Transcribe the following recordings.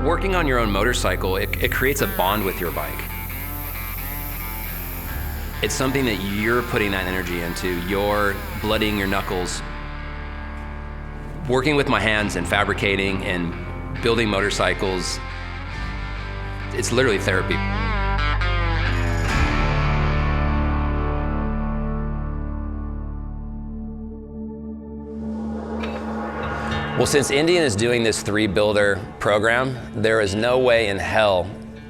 Working on your own motorcycle, it creates a bond with your bike. It's something that you're putting that energy into. You're bloodying your knuckles. Working with my hands and fabricating and building motorcycles, it's literally therapy. Well, since Indian is doing this 3-builder program, there is no way in hell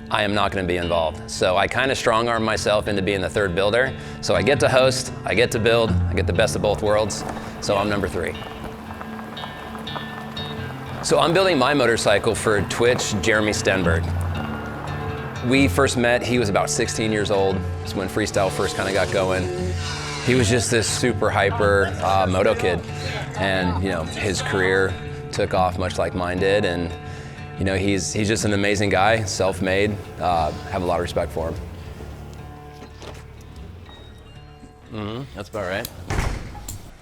I am not going to be involved. So I kind of strong-arm myself into being the 3rd builder. So I get to host, I get to build, I get the best of both worlds. So I'm number 3. So I'm building my motorcycle for Twitch Jeremy Stenberg. We first met, he was about 16 years old. That's when freestyle first kind of got going. He was just this super hyper moto kid. And you know, his career took off much like mine did. And you know, he's just an amazing guy, self-made. Have a lot of respect for him. That's about right.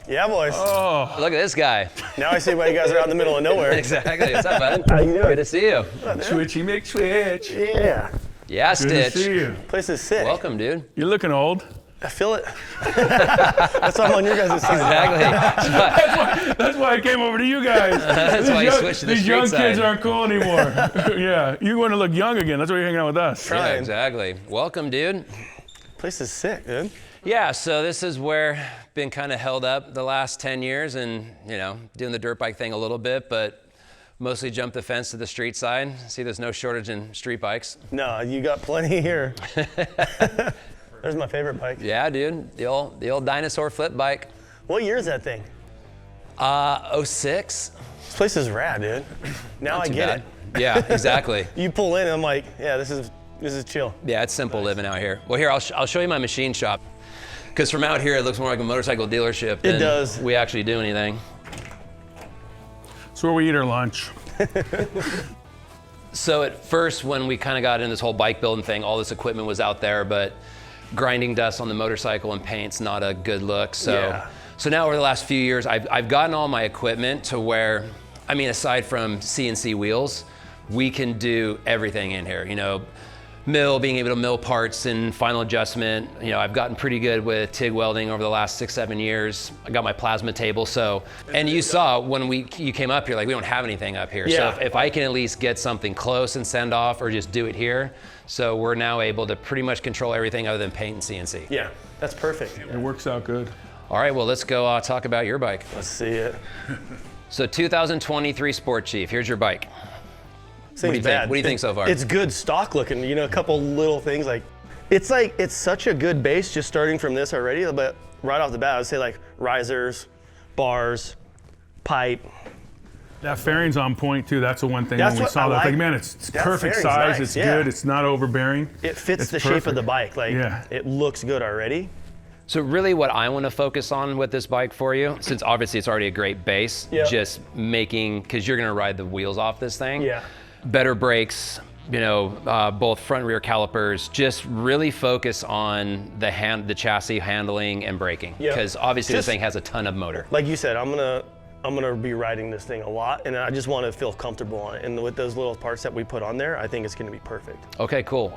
Yeah, boys. Oh, look at this guy. Now I see why you guys are out in the middle of nowhere. Exactly. What's up, bud? How you doing? Good to see you. Twitchy McTwitch. Yeah. Yeah, Good to see Stitch. you. Place is sick. Welcome, dude. You're looking old. I feel it. That's why I'm on your guys' side. Exactly. That's why I came over to you guys. That's why you switched to the These street young side. kids aren't cool anymore. Yeah, you want to look young again. That's why you're hanging out with us. Yeah, Trying. exactly. Welcome, dude. Place is sick, dude. Yeah, so this is where I've been kind of held up the last 10 years and, you know, doing the dirt bike thing a little bit, but mostly jump the fence to the street side. See, there's no shortage in street bikes. No, you got plenty here. There's my favorite bike. Yeah, dude, the old dinosaur flip bike. What year is that thing? 06. This place is rad, dude. Now I Too get bad. it. Yeah, exactly. You pull in and I'm like, yeah, this is chill. Yeah, it's simple living out here. Well, here, I'll show you my machine shop. Because from out here, it looks more like a motorcycle dealership than does. we actually do anything. It's where we eat our lunch. So at first, when we kind of got into this whole bike building thing, all this equipment was out there, but grinding dust on the motorcycle and paint's not a good look. So, Yeah. so now over the last few years, I've gotten all my equipment to where, I mean, aside from CNC wheels, we can do everything in here. You know, being able to mill parts and final adjustment. You know, I've gotten pretty good with TIG welding over the last 6-7 years. I got my plasma table, so, and you saw when you came up here, like we don't have anything up here. Yeah. So if I can at least get something close and send off or just do it here, so we're now able to pretty much control everything other than paint and CNC. Yeah, that's perfect. It works out good. All right, well, let's go talk about your bike. Let's see it. So 2023 Sport Chief, here's your bike. This What do you thing's think? bad. What do you think so far? It's good stock looking. You know, a couple little things it's such a good base just starting from this already. But right off the bat, I would say like risers, bars, pipe. That fairing's on point too. That's the one thing That's when we what saw I that. like. Like, man, it's That perfect fairing's size. nice, It's yeah. good. It's not overbearing. It fits It's the shape of the perfect. bike. Like Yeah. it looks good already. So really what I want to focus on with this bike for you, since obviously it's already a great base, Yeah. just making, because you're going to ride the wheels off this thing. Yeah. Better brakes, you know, both front and rear calipers, just really focus on the chassis handling and braking. Yeah. Because obviously Just- this thing has a ton of motor. Like you said, I'm gonna be riding this thing a lot, and I just want to feel comfortable on it. And with those little parts that we put on there, I think it's gonna be perfect. Okay, cool.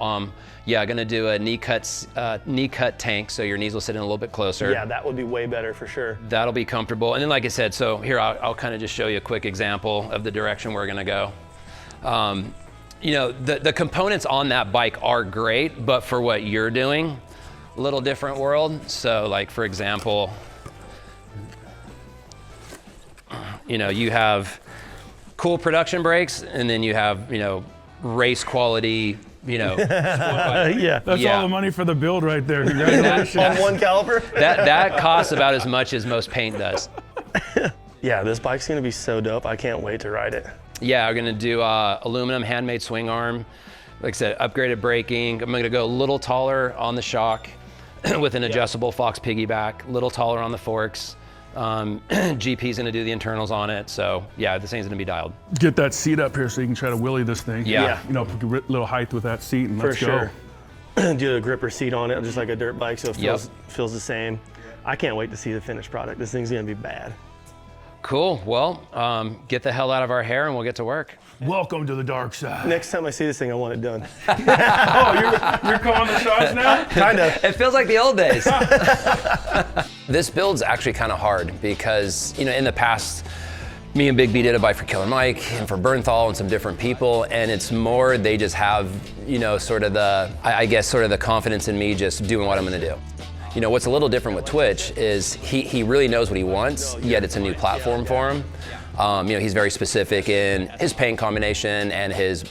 Yeah, going to do a knee cut tank, so your knees will sit in a little bit closer. Yeah, that would be way better for sure. That'll be comfortable. And then like I said, so here, I'll kind of just show you a quick example of the direction we're gonna go. You know, the components on that bike are great, but for what you're doing, a little different world. So like, for example, you know, you have cool production brakes, and then you have, you know, race quality, you know, Yeah. That's Yeah. all the money for the build right there. Congratulations. On one caliper? that costs about as much as most paint does. Yeah, this bike's gonna be so dope. I can't wait to ride it. Yeah, we're gonna do aluminum handmade swing arm. Like I said, upgraded braking. I'm gonna go a little taller on the shock with an adjustable Fox piggyback, a little taller on the forks. GP's gonna do the internals on it. So yeah, this thing's gonna be dialed. Get that seat up here so you can try to wheelie this thing. Yeah. You know, put a little height with that seat and For let's sure. go. Do a gripper seat on it, just like a dirt bike, so it Yep. feels the same. I can't wait to see the finished product. This thing's gonna be bad. Cool. Well, get the hell out of our hair and we'll get to work. Welcome to the dark side. Next time I see this thing, I want it done. Oh, you're calling the shots now? Kind of. It feels like the old days. This build's actually kind of hard because, you know, in the past, me and Big B did a bike for Killer Mike and for Bernthal and some different people, and it's more they just have, you know, sort of the, I guess, sort of the confidence in me just doing what I'm gonna do. You know, what's a little different with Twitch is he really knows what he wants, yet it's a new platform for him. You know, he's very specific in his paint combination and his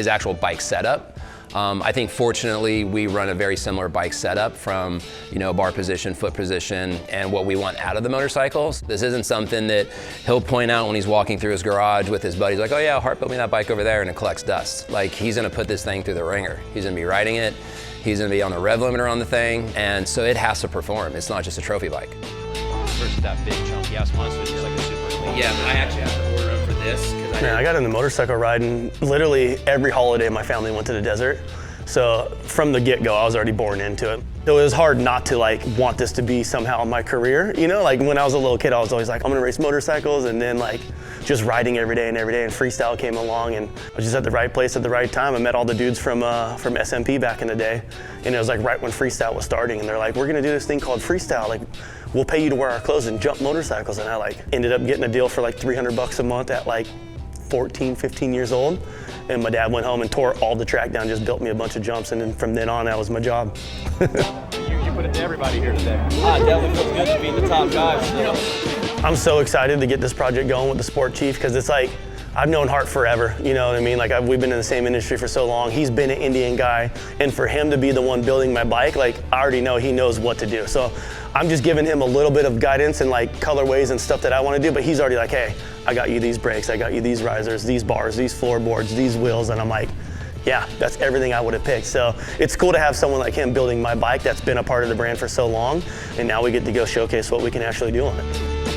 actual bike setup. I think fortunately we run a very similar bike setup from, you know, bar position, foot position, and what we want out of the motorcycles. This isn't something that he'll point out when he's walking through his garage with his buddies, like, oh yeah, Hart built me that bike over there, and it collects dust. Like, he's gonna put this thing through the ringer. He's gonna be riding it. He's gonna be on the rev limiter on the thing, and so it has to perform. It's not just a trophy bike. Versus that big chunky ass monster, just like a super clean. Yeah, but I actually have to order him for this. Man, I got into motorcycle riding literally every holiday my family went to the desert. So from the get-go, I was already born into it. It was hard not to like want this to be somehow my career. You know, like when I was a little kid, I was always like, I'm gonna race motorcycles, and then like just riding every day, and freestyle came along, and I was just at the right place at the right time. I met all the dudes from SMP back in the day, and it was like right when freestyle was starting, and they're like, we're gonna do this thing called freestyle. Like, we'll pay you to wear our clothes and jump motorcycles. And I like ended up getting a deal for like $300 a month at like 14, 15 years old. And my dad went home and tore all the track down, just built me a bunch of jumps, and then from then on, that was my job. You put it to everybody here today. It definitely feels good to be the top guys. I'm so excited to get this project going with the Sport Chief, because it's like, I've known Hart forever, you know what I mean? Like, we've been in the same industry for so long. He's been an Indian guy, and for him to be the one building my bike, like, I already know he knows what to do. So I'm just giving him a little bit of guidance and like colorways and stuff that I want to do, but he's already like, hey, I got you these brakes, I got you these risers, these bars, these floorboards, these wheels, and I'm like, yeah, that's everything I would have picked. So it's cool to have someone like him building my bike that's been a part of the brand for so long, and now we get to go showcase what we can actually do on it.